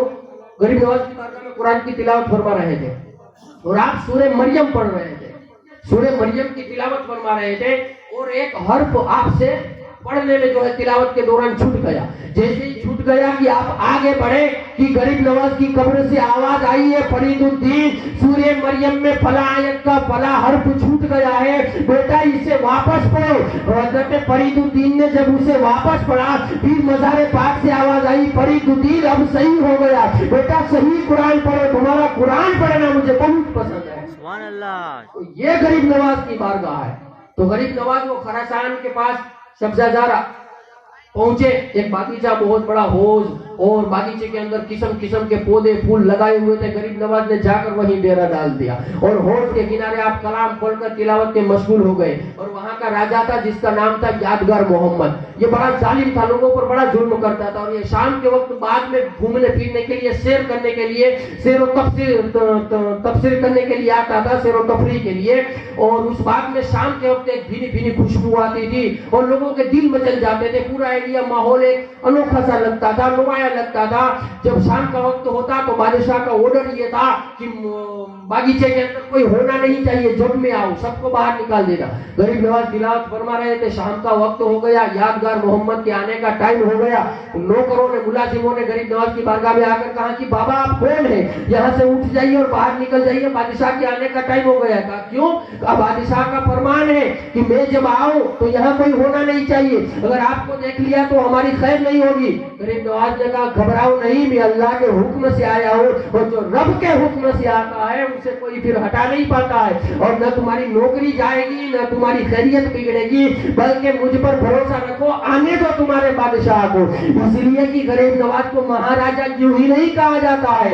Speaker 1: غریب نواز کی بارگاہ میں قرآن کی تلاوت فرما رہے تھے اور آپ سورہ مریم پڑھ رہے تھے, سورہ مریم کی تلاوت فرما رہے تھے اور ایک حرف آپ سے پڑھنے میں جو ہے تلاوت کے دوران چھوٹ گیا. جیسے ہی چھوٹ گیا کہ آپ آگے بڑھے کہ غریب نواز کی قبر سے آواز آئی ہے فرید الدین سورہ مریم میں فلاں آیت کا فلاں حرف چھوٹ گیا ہے, بیٹا اسے واپس پڑھو. حضرت فرید الدین نے جب اسے واپس پڑھا پھر مزار پاک سے آواز آئی فرید الدین اب صحیح ہو گیا, بیٹا صحیح قرآن پڑھو, تمہارا قرآن پڑھنا مجھے بہت پسند ہے.
Speaker 2: سبحان اللہ.
Speaker 1: تو یہ غریب نواز کی بارگاہ ہے. تو غریب نواز وہ خراسان کے پاس سبزہ زارہ پہنچے. ایک باغیچہ بہت بڑا حوض اور باغیچے کے اندر قسم قسم کے پودے پھول لگائے ہوئے تھے. غریب نواز نے جا کر وہیں ڈیرا ڈال دیا اور حوض کے کنارے آپ کلام پڑھ کر تلاوت کے مشغول ہو گئے. اور وہاں کا راجا تھا جس کا نام تھا یادگار محمد. یہ بڑا ظالم تھا, لوگوں پر بڑا ظلم کرتا تھا اور یہ شام کے وقت بعد میں گھومنے پھرنے کے لیے, سیر کرنے کے لیے, سیر و تفسیر کرنے کے لیے آتا تھا, سیر و تفریح کے لیے. اور اس باغ میں شام کے وقت ایک بھینی بھینی خوشبو آتی تھی اور لوگوں کے دل مچل جاتے تھے. پورا ایریا ماحول ایک انوکھا سا لگتا تھا, نمایاں لگتا تھا. جب شام کا وقت ہوتا تو بادشاہ کا آرڈر یہ تھا کہ बागीचे के अंदर कोई होना नहीं चाहिए, जब में आओ सबको बाहर निकाल देगा। गरीब नवाज तिलावत फरमा रहे थे, शाम का वक्त हो गया, यादगार मोहम्मद के आने का टाइम हो गया। नौकरों ने, मुलाजिमों ने गरीब नवाज की बारगाह में आकर कहा कि बाबा आप कौन है, यहाँ से उठ जाइए और बाहर निकल जाइए, बादशाह के आने का टाइम हो गया। कहा क्यों? बादशाह का फरमान है कि मैं जब आऊं तो यहाँ कोई होना नहीं चाहिए, अगर आपको देख लिया तो हमारी खैर नहीं होगी। गरीब नवाज ने कहा घबराओ नहीं, मैं अल्लाह के हुक्म से आया हूँ, और जो रब के हुक्म से आता है उसे कोई फिर हटा नहीं पाता है, और न तुम्हारी नौकरी जाएगी न तुम्हारी खैरियत बिगड़ेगी, बल्कि मुझ पर भरोसा रखो, आने दो तुम्हारे बादशाह को। इसलिए कि गरीब नवाज को महाराजा यूं ही नहीं कहा जाता है,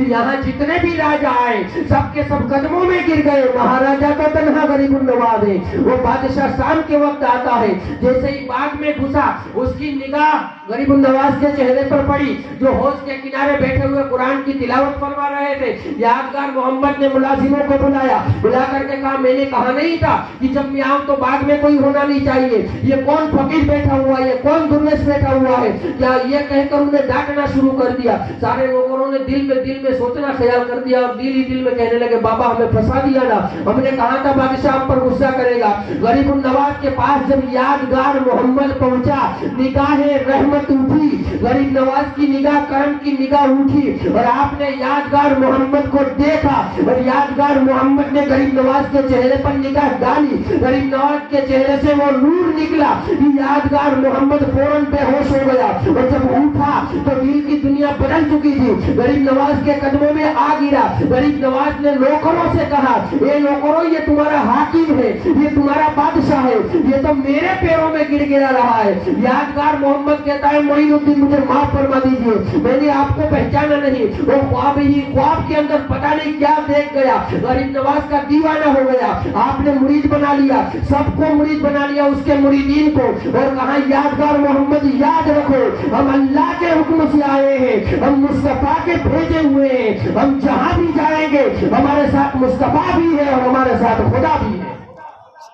Speaker 1: यहाँ जितने भी राजा आए सबके सब कदमों में गिर गए, महाराजा तो तन्हा गरीब नवाज है। वो बादशाह शाम के वक्त आता है, जैसे ही बाग में घुसा उसकी निगाह गरीब नवाज के चेहरे पर पड़ी, जो हौज के किनारे बैठे हुए कुरान की तिलावत फरमा रहे थे। यादगार मोहम्मद ने मुलाजिमों को बुलाया, बुला करके कहा मैंने कहा नहीं था कि जब मैं आऊं तो बाग में कोई होना नहीं चाहिए, ये कौन फकीर बैठा हुआ है, ये कौन दुर्वेश बैठा हुआ है, क्या ये कहकर उन्हें डांटना शुरू कर दिया। सारे लोगों ने दिल में सोचना ख्याल कर दिया, और दिल ही दिल में कहने लगे बाबा हमें फंसा दिया ना, हमने कहा था बादशाह हम पर गुस्सा करेगा। गरीब नवाज के पास जब यादगार मोहम्मद पहुंचा, निगाहे रहमत उठी, गरीब नवाज की निगाह करम की निगाह उठी, और आपने यादगार मोहम्मद को देखा, और यादगार मोहम्मद ने गरीब नवाज के चेहरे पर निगाह डाली, गरीब नवाज के चेहरे से वो नूर निकला कि यादगार मोहम्मद फौरन बेहोश हो गया, और जब उठा तो दिल की दुनिया बदल चुकी थी, गरीब नवाज के कदमों में आ गिरा। गरीब नवाज ने नौकरों से कहा ये नौकरों ये तुम्हारा हाकिम है, ये तुम्हारा बादशाह है, ये तो मेरे पैरों में गिर गिरा रहा है। यादगार मोहम्मद कहता है मोइनुद्दीन मुझे माफ फरमा दीजिए, मैंने आपको पहचाना नहीं, वो ख्वाब ही ख्वाब के अंदर पता नहीं क्या देख गया, गरीब नवाज का दीवाना हो गया, आपने मुरीद बना लिया, सबको मुरीद बना लिया, उसके मुरीदीन को, और कहा यादगार मोहम्मद याद रखो हम अल्लाह के हुक्म से आए हैं, हम मुस्तफा के भेजे हुए हैं, हम जहां भी जाएंगे हमारे साथ मुस्तफा भी है और हमारे साथ खुदा भी है,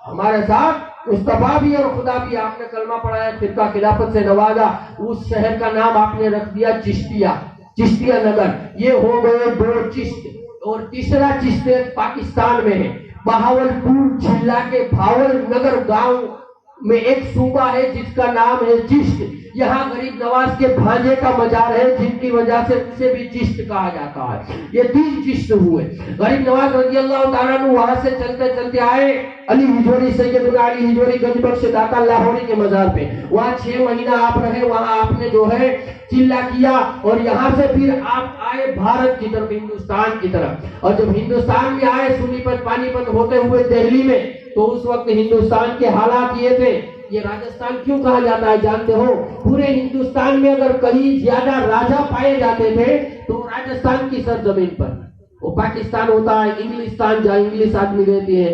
Speaker 1: हमारे साथ मुस्तफा भी और खुदा भी। आपने कलमा पढ़ा है, फिरका खिलाफत से नवाजा, उस शहर का नाम आपने रख दिया चिश्तिया, चिश्तिया नगर। ये हो गए 2 चिश्त, और तीसरा चिश्त पाकिस्तान में है, बहावलपुर जिला के भावल नगर गांव में एक सूबा है जिसका नाम है चिश्त। यहाँ गरीब नवाज के भांजे का मजार है, जिनकी वजह से उसे भी चिश्त कहा जाता है। ये 3 चिश्त हुए। गरीब नवाज रज़ी अल्लाह तआला अन्हु वहां से चलते चलते आए अली हिजोरी, सैयदुना अली हिजोरी गंज बख्श दाता लाहौरी के मजार पे। वहाँ 6 महीना आप रहे, वहाँ आपने जो है चिल्ला किया, और यहाँ से फिर आप आए भारत की तरफ, हिंदुस्तान की तरफ। और जब हिंदुस्तान में आए सोनीपत पानीपत होते हुए दिल्ली में, तो उस वक्त हिंदुस्तान के हालात ये थे। ये राजस्थान क्यों कहा जाता है जानते हो? पूरे हिंदुस्तान में अगर कहीं ज्यादा राजा पाए जाते थे तो राजस्थान की सरजमीन पर। वो पाकिस्तान होता है, इंग्लिस्तान जहाँ इंग्लिश आदमी रहती है,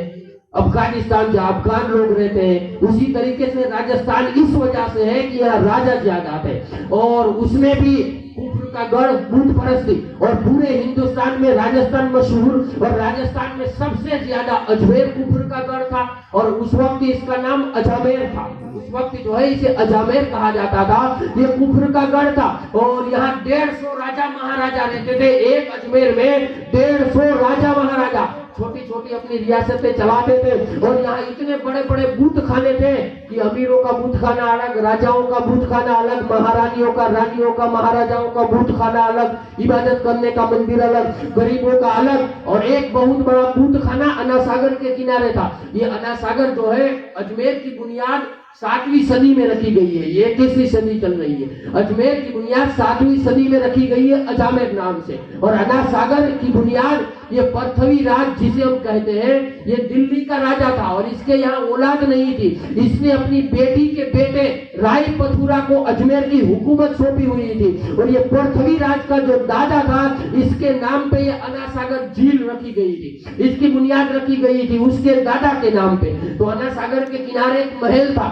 Speaker 1: अफगानिस्तान जहाँ अफगान लोग रहते हैं, उसी तरीके से राजस्थान इस वजह से है कि यहाँ राजा ज्यादा थे, और उसमें भी कुफर का गढ़ बुत परस्ती, और पूरे हिंदुस्तान में राजस्थान मशहूर, और राजस्थान में सबसे ज्यादा अजमेर कुफर का गढ़ था, और उस वक्त इसका नाम अजमेर था। उस वक्त जो है इसे अजमेर कहा जाता था, ये कुफर का गढ़ था, और यहाँ 150 राजा महाराजा रहते थे। एक अजमेर में 150 राजा महाराजा छोटी छोटी अपनी रियासतें चलाते थे, और यहाँ इतने बड़े बड़े बूथ खाने थे कि अमीरों का बूथ खाना अलग, राजाओं का बूथ खाना अलग, महारानियों का, रानियों का, महाराजाओं का बूथ खाना अलग, इबादत करने का मंदिर अलग, गरीबों का अलग। और एक बहुत बड़ा बूथ खाना अन्ना सागर के किनारे था। ये अन्ना सागर जो है अजमेर की बुनियाद 7वीं सदी में रखी गई है, ये 21वीं सदी चल रही है। अजमेर की बुनियाद 7वीं सदी में रखी गई है अजमेर नाम से, और अन्ना सागर की बुनियाद ये पृथ्वी राज जिसे हम कहते हैं, ये दिल्ली का राजा था, और इसके यहाँ औलाद नहीं थी। इसने अपनी बेटी के बेटे राय पथुरा को अजमेर की हुकूमत सौंपी हुई थी, और ये पृथ्वी राज का जो दादा था इसके नाम पे ये अन्ना सागर झील रखी गई थी, इसकी बुनियाद रखी गई थी उसके दादा के नाम पे। तो अन्ना सागर के किनारे एक महल था,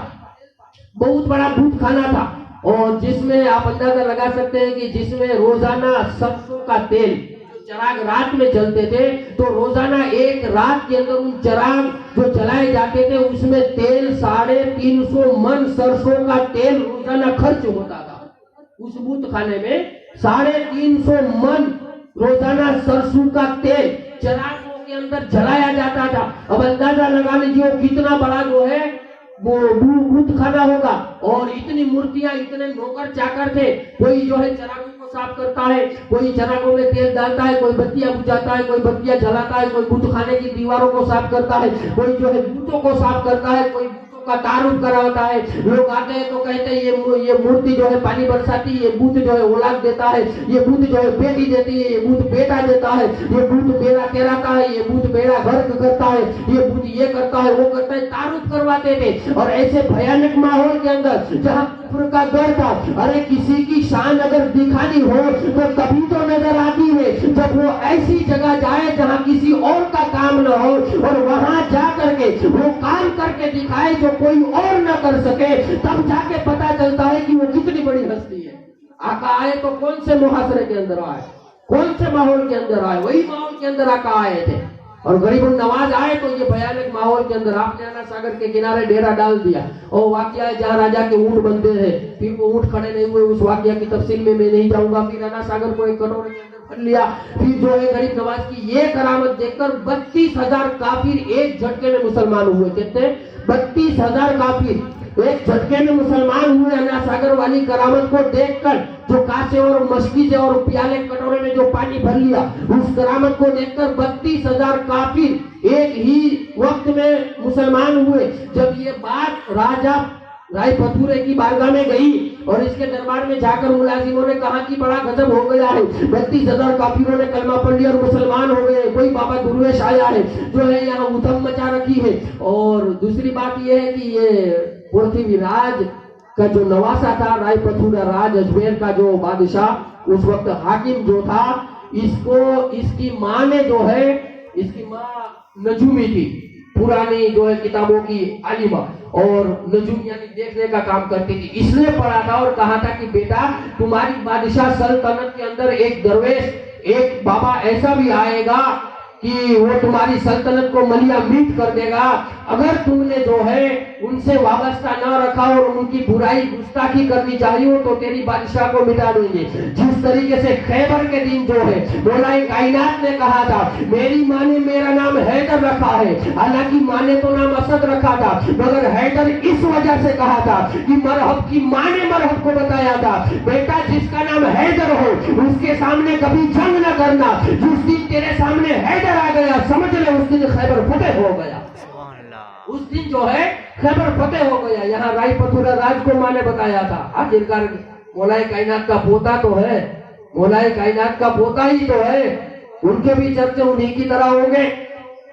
Speaker 1: बहुत बड़ा बूथ खाना था, और जिसमें आप अंदाजा लगा सकते हैं कि जिसमें रोजाना सरसों का तेल, चराग रात में जलते थे, तो रोजाना एक रात के अंदर उन चराग जो जलाए जाते थे उसमें तेल 350 मन सरसों का तेल रोजाना खर्च होता था। उस बूथ खाने में 350 मन रोजाना सरसों का तेल चराग के अंदर जलाया जाता था। अब अंदाजा लगा लीजिए वो कितना बड़ा जो है वो बूथ खाना होगा, और इतनी मूर्तियां, इतने नौकर चाकर थे। कोई जो है चरागों को साफ करता है, कोई चरागों में तेल डालता है, कोई बत्तियां बुझाता है, कोई बत्तियां जलाता है, कोई बूथ खाने की दीवारों को साफ करता है, कोई जो है बूथों को साफ करता है, कोई का तारुफ कराता है। लोग आते हैं तो कहते हैं ये मूर्ति जो है पानी बरसाती, ये बूथ जो है औलाद देता है, ये बूथ जो है बेटी देती है, ये बूथ बेटा देता है, ये बूथ बेड़ा तेराता है, ये बूथ बेड़ा गर्क करता है, ये बूथ ये करता है, वो करता है, तारुफ करवाते थे। और ऐसे भयानक माहौल के अंदर जहाँ कुफ्र का डर था, अरे किसी की शान अगर दिखानी हो तो तभी तो नजर आती है जब वो ऐसी जगह जाए जहाँ किसी और का काम न हो, और वहां जा करके वो काम करके दिखाए जो कोई और न कर सके, तब जाके पता चलता है कि वो कितनी बड़ी हस्ती है। आका आए तो कौन से मुहासरे के अंदर आए, कौन से माहौल के अंदर आए, वही माहौल के अंदर आका आए थे। और गरीब नवाज आए तो ये भयानक माहौल के अंदर आपने आना सागर के किनारे डेरा डाल दिया। और वाकया है जहाँ राजा के ऊंट बनते हैं, फिर वो ऊंट खड़े नहीं हुए, उस वाकया की तफसील में मैं नहीं जाऊंगा। फिर आना सागर को एक कटोरे के अंदर भर लिया। फिर जो है गरीब नवाज की ये करामत देखकर 32,000 काफिर एक झटके में मुसलमान हुए। कितने? 32,000 काफिर एक झटके में मुसलमान हुए अन्ना सागर वाली करामत को देखकर। जो कासे और मस्की से और प्याले कटोरे में जो पानी भर लिया, उस करामत को देखकर 32,000 काफिर एक ही वक्त में मुसलमान हुए। जब ये बात राजा राय पथुरे की बारगाह में गई और इसके दरबार में जाकर मुलाजिमों ने कहा कि बड़ा गजब हो गया है, 32,000 काफिरों ने कलमा पढ़ लिया और मुसलमान हो गए। कोई बाबा दुर्वेश आया है जो है यहाँ उधम मचा रखी है। और दूसरी बात यह है कि ये पृथ्वीराज का जो नवासा था, राय पथुरा राज अजमेर का जो बादशाह उस वक्त हाकिम जो था, इसको इसकी माँ ने जो है, इसकी माँ नजूमी थी, पुरानी जो है किताबों की आलिमा, और नजूम यानी देखने का काम करती थी। इसने पढ़ा था और कहा था कि बेटा तुम्हारी बादशाह सल्तनत के अंदर एक दरवेश, एक बाबा ऐसा भी आएगा कि वो तुम्हारी सल्तनत को मलिया मीट कर देगा अगर तुमने जो है उनसे वाबस्ता न रखा और उनकी बुराई गुस्ताखी करनी चाहिए हो तो तेरी बादशाह को मिटा देंगे। जिस तरीके से खैबर के दिन जो है मौलाए कायनात ने कहा था मेरी माँ ने मेरा नाम हैदर रखा है, हालांकि माँ ने तो नाम असद रखा था, मगर हैदर इस वजह से कहा था कि मरहब की माँ ने मरहब को बताया था बेटा जिसका नाम हैदर हो उसके सामने कभी जंग न करना। जिस दिन तेरे सामने हैदर आ गया समझ ले उस दिन खैबर फतेह हो गया, उस दिन जो है खैबर फतेह हो गया। यहाँ राय पथुरा राज को माँ ने बताया था। आखिरकार मौलाए कायनात का पोता तो है, मौलाए कायनात का पोता ही तो है, उनके भी चर्चे उन्हीं की तरह होंगे।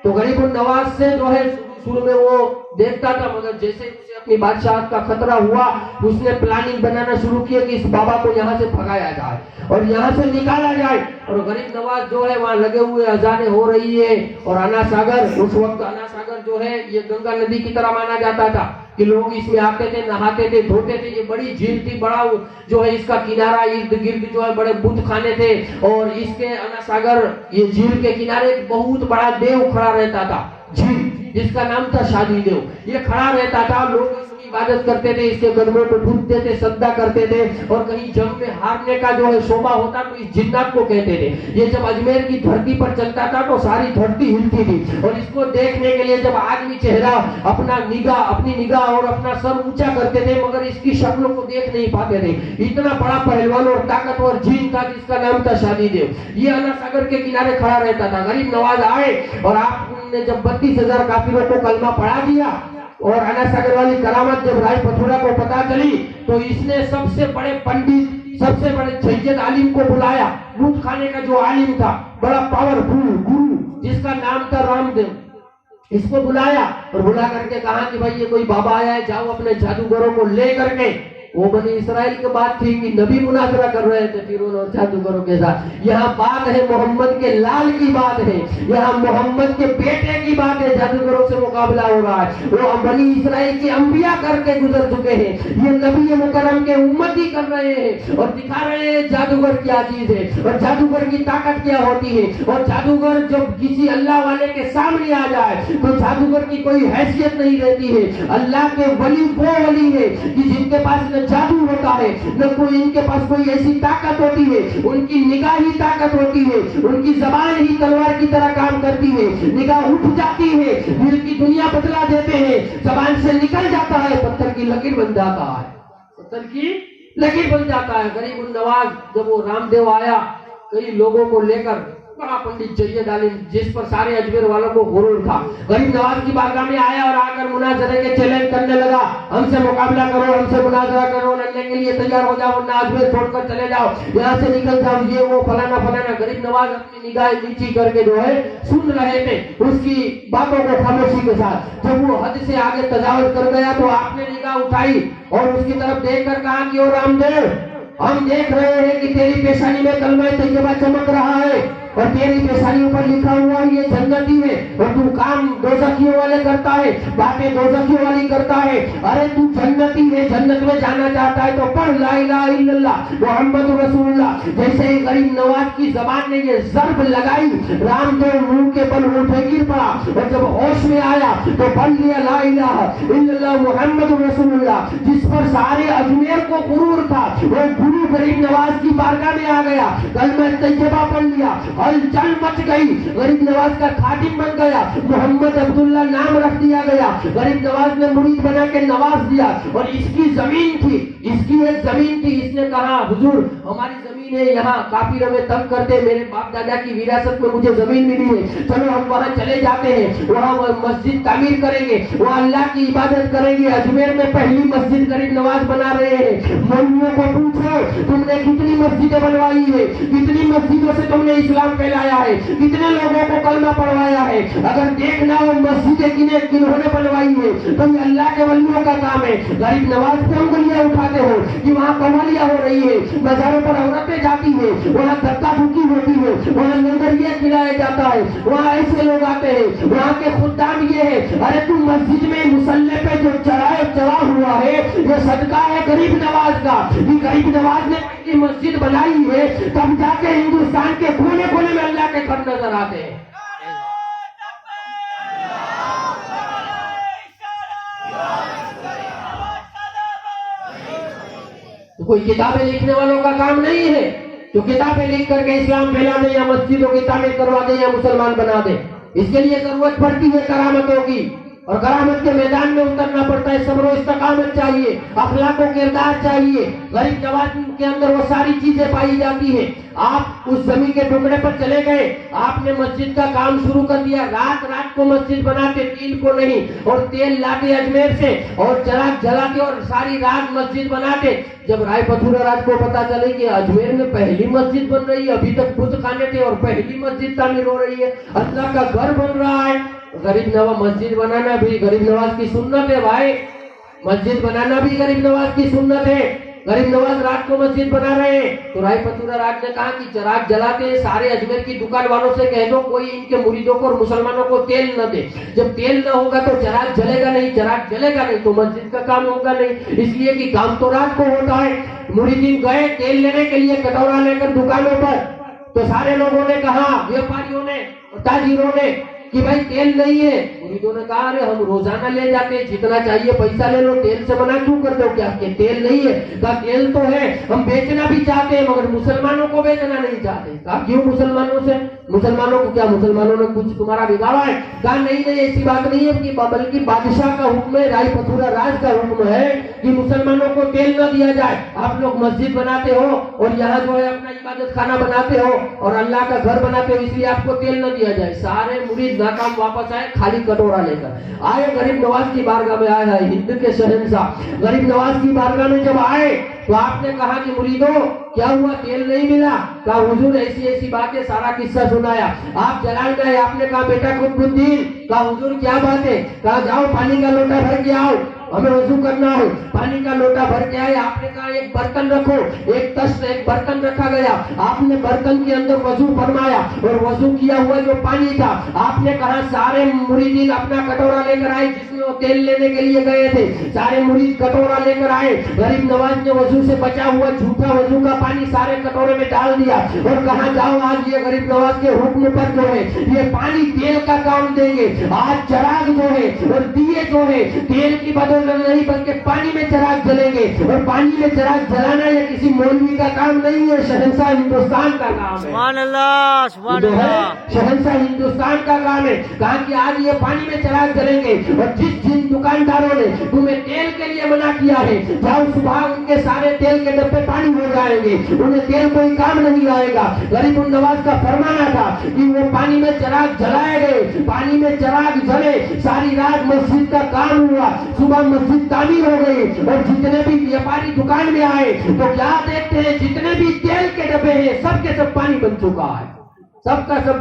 Speaker 1: तो गरीब नवाज से जो है शुरू में वो देखता था, मगर जैसे उसे अपनी बादशाह का खतरा हुआ उसने प्लानिंग बनाना शुरू किया कि इस बाबा को यहाँ से भगाया जाए और यहाँ से निकाला जाए। और गरीब नवाज जो है वहाँ लगे हुए, अजाने हो रही है। और अन्ना सागर, उस वक्त अन्ना सागर जो है ये गंगा नदी की तरह माना जाता था कि लोग इसमें आते थे, नहाते थे, धोते थे। ये बड़ी झील थी, बड़ा जो है इसका किनारा इर्द गिर्द जो है बड़े बुत खाने थे। और इसके अन्ना सागर ये झील के किनारे एक बहुत बड़ा देव खड़ा रहता था, झील जिसका नाम था शादी देव। ये खड़ा रहता था, लोग इसकी इबादत करते थे, इसके कदमों पर झुकते थे, सजदा करते थे। और कहीं जंग में हारने का जो है शोभा होता तो इस जिन्नात को कहते थे। ये जब अजमेर की धरती पर चलता था तो सारी धरती हिलती थी। और इसको देखने के लिए जब आदमी चेहरा अपनी निगाह और अपना सर ऊंचा करते थे, मगर इसकी शक्लों को देख नहीं पाते थे। इतना बड़ा पहलवान और ताकतवर जीन था जिसका नाम था शादी देव। ये अन्ना सागर के किनारे खड़ा रहता था। गरीब नवाज आए और आपने जब 32,000 काफिरों को कलमा पढ़ा दिया और अन्ना सागर वाली करामत जब राय पथुरा को पता चली तो इसने सबसे बड़े पंडित, सबसे बड़े सैयद आलिम को बुलाया। दूध खाने का जो आलिम था, बड़ा पावरफुल गुरु जिसका नाम था रामदेव, इसको बुलाया और बुला करके कहा कि भाई ये कोई बाबा आया है, जाओ अपने जादूगरों को ले करके। वो बनी इसराइल की बात थी कि नबी मुनाजरा कर रहे थे फिरौन और जादूगरों के साथ। यहाँ बात है मोहम्मद के लाल की बात है, यहाँ मोहम्मद के बेटे की बात है। जादूगरों से मुकाबला हो रहा है। वो बनी इसराइल के अंबिया करके गुजर चुके हैं, ये नबी मुकर्रम के उम्मती कर रहे हैं और दिखा रहे हैं जादूगर क्या चीज है और जादूगर की ताकत क्या होती है। और जादूगर जब किसी अल्लाह वाले के सामने आ जाए तो जादूगर की कोई हैसियत नहीं रहती है। अल्लाह के वली वो वली है कि जिनके पास में जादू होता है, न कोई इनके पास कोई ऐसी ताकत होती है, उनकी निगाह ही ताकत होती है, उनकी जबान ही तलवार की तरह काम करती है, निगाह उठ जाती है, दिल की दुनिया बदला देते हैं, जबान से निकल जाता है, पत्थर की लकीर बन जाता है, पत्थर की लकीर बन जाता है। गरीब उन नवाज जब वो रामदेव आया कई लोगों को लेकर, बड़ा पंडित जय्यद आलिम जिस पर सारे अजमेर वालों को गुरूर था, गरीब नवाज की बारगाह में आया और आकर मुनाजरे के चैलेंज करने लगा, हमसे मुकाबला करो, हमसे मुनाजरा करो, लड़ने के लिए तैयार हो जाओ वरना अजमेर छोड़कर चले जाओ, यहाँ से निकल जाओ, ये वो फलाना फलाना। गरीब नवाज अपनी निगाहें नीची करके जो है सुन रहे थे उसकी बातों को खामोशी के साथ। जब वो हद से आगे तजावुज कर गया तो आपने निगाह उठाई और उसकी तरफ देखकर कहा कि ओ रामदेव, हम देख रहे हैं कि तेरी पेशानी में कलमा तैयबा चमक रहा है और तेरी पेशानियों पर लिखा हुआ है ये जन्नती है, और तू काम दोज़खियों वाले करता है, बातें दोज़खियों वाली करता है। अरे तू जन्नती है, जन्नत में जाना चाहता है तो पढ़ ला इलाहा इल्लल्लाह मुहम्मद रसूलुल्लाह। जैसे ही गरीब नवाज की जबान ने ये ज़र्ब लगाई, रामदेव मुंह के बल उठे गिर पड़ा और जब होश में आया तो पढ़ लिया ला इलाहा इल्लल्लाह मुहम्मद रसूलुल्लाह। जिस पर सारे अजमेर को गुरूर था वो गुरु गरीब नवाज की बारगाह में आ गया, कलमा तैयबा पढ़ लिया, हलचल मच गई, गरीब नवाज का खादिम बन गया, मोहम्मद अब्दुल्ला नाम रख दिया गया, गरीब नवाज ने मुरीद बना के नवाज दिया। और इसकी जमीन थी, इसकी एक जमीन थी, इसने कहा हुजूर हमारी जमीन है, यहाँ काफिर हमें तंग करते, मेरे बाप दादा की विरासत में मुझे जमीन मिली है, चलो हम वहाँ चले जाते हैं, वहाँ मस्जिद तामीर करेंगे, वहाँ अल्लाह की इबादत करेंगे। अजमेर में पहली मस्जिद गरीब नवाज बना रहे हैं। मौलवियों को पूछो तुमने कितनी मस्जिदें बनवाई है, कितनी मस्जिदों से तुमने इस्लाम फैलाया है, कितने लोगों को कलमा पढ़वाया है। अगर देखना हो मस्जिदें किन्होंने बनवाई है तो ये अल्लाह के वलियों का काम है। गरीब नवाज पे उंगलियां उठाते हो कि वहाँ कवालियां हो रही है, मज़ारों पर औरतें जाती है, वहाँ धक्का धुक्की होती है, वहाँ नजरिया खिलाया जाता है, वहाँ ऐसे लोग आते हैं, वहाँ के खुदाम ये है। अरे तू मस्जिद में मुसल्ले पे जो चढ़ा हुआ है ये सदका है गरीब नवाज का, कि गरीब नवाज ने की मस्जिद बनाई है तब जाके हिंदुस्तान के कोने कोने में अल्लाह के घर नजर आते हैं। तो कोई किताबें लिखने वालों का काम नहीं है जो किताबें लिख करके इस्लाम फैला दे या मस्जिदों की तामीर करवा दे या मुसलमान बना दे। इसके लिए जरूरत पड़ती है करामतों की, और करामत के मैदान में उतरना पड़ता है। सब्र इस्तकामत चाहिए, अखलाक और किरदार चाहिए। गरीब नवाज के अंदर वो सारी चीजें पाई जाती है। आप उस जमीन के टुकड़े पर चले गए, आपने मस्जिद का काम शुरू कर दिया, रात रात को मस्जिद बनाते, तीन को नहीं, और तेल लाते अजमेर से और चराग जलाते और सारी रात मस्जिद बनाते। जब राय पथुरा राज को पता चले कि अजमेर में पहली मस्जिद बन रही है, अभी तक बुत खाने थे और पहली मस्जिद तामीर हो रही है, अल्लाह का घर बन रहा है। गरीब नवाज मस्जिद बनाना भी गरीब नवाज की सुन्नत है भाई, मस्जिद बनाना भी गरीब नवाज की सुन्नत है। गरीब नवाज रात को मस्जिद बना रहे हैं तो राय पथुरा राज ने कहा कि चराग जलाते हैं, सारे अजमेर की दुकान वालों से कह दो कोई इनके मुरीदों को और मुसलमानों को तेल न दे। जब तेल न होगा तो चराग जलेगा नहीं, चराग जलेगा नहीं तो मस्जिद का काम होगा नहीं। इसलिए कि काम तो रात को होता है। मुरीदीन गए तेल लेने के लिए कटोरा लेकर दुकानों पर, तो सारे लोगों ने कहा, व्यापारियों ने और ताजिरों ने कि भाई तेल नहीं है। मुरीदों ने कहा अरे हम रोजाना ले जाते हैं, जितना चाहिए पैसा ले लो, तेल से मना क्यों करते हो? क्या कि तेल नहीं है? कहा तेल तो है, हम बेचना भी चाहते हैं मगर मुसलमानों को बेचना नहीं चाहते। कहा क्यों मुसलमानों से? मुसलमानों को क्या मुसलमानों ने कुछ तुम्हारा बिगाड़ा है? कहा नहीं नहीं ऐसी बात नहीं है, कि बल्कि बादशाह का हुक्म है, राय पथुरा राज का हुक्म है कि मुसलमानों को तेल न दिया जाए। आप लोग मस्जिद बनाते हो और यहाँ जो है अपना इबादत खाना बनाते हो और अल्लाह का घर बनाते हो, इसलिए आपको तेल न दिया जाए। सारे मुरीद नाकाम वापस आए खाली कटोरा लेकर आए। गरीब नवाज की बारगाह में आया है हिंद के शहंशाह। गरीब नवाज की बारगाह में जब आए तो आपने कहा कि मुरीदों क्या हुआ, तेल नहीं मिला? कहा हुजूर ऐसी ऐसी बातें, सारा किस्सा सुनाया। आप जलाल गए, आपने कहा बेटा कुतुबुद्दीन, कहा हुजूर क्या बात है? कहा जाओ पानी का लोटा भर के आओ, हमें वजू करना है। पानी का लोटा भर के आए। आपने कहा एक बर्तन रखो, एक तस्त एक बर्तन रखा गया। आपने बर्तन के अंदर वजू फरमाया और वजू किया हुआ जो पानी था, आपने कहा सारे मुरीदीन अपना कटोरा लेकर आए जिसमें वो तेल लेने के लिए गए थे। सारे मुरीद कटोरा लेकर आए। गरीब नवाज ने वजू से बचा हुआ झूठा वजू का पानी सारे कटोरे में डाल दिया और कहा जाओ आज ये गरीब नवाज के हुक्म पर जो है ये पानी तेल का काम देंगे। आज चराग जो है और दिए जो है तेल की बदौलत नहीं बल्कि पानी में चराग जलेंगे। اور پانی میں چراغ جلانا یہ کسی مولوی کا کام نہیں ہے، شہنشاہ ہندوستان کا کام ہے،
Speaker 2: سبحان اللہ سبحان
Speaker 1: جو ہے
Speaker 2: اللہ
Speaker 1: شہنشاہ ہندوستان کا کام ہے۔ کہا کہ آج یہ پانی میں چراغ جلیں گے، اور جن دکانداروں نے تمہیں تیل کے لیے منع کیا ہے، جاؤ صبح ان کے سارے تیل کے ڈبے پانی ہو جائیں گے، انہیں تیل کوئی کام نہیں آئے گا۔ غریب النواز کا فرمانا تھا کہ وہ پانی میں چراغ جلائے گئے، پانی میں چراغ جلے، ساری رات مسجد کا کام ہوا، صبح مسجد تعمیر ہو گئی، اور جتنے بھی ویاپاری دکان میں آئے تو کیا دیکھتے ہیں، جتنے بھی تیل کے ڈبے ہیں سب کے سب پانی بن چکا ہے، سب کا سب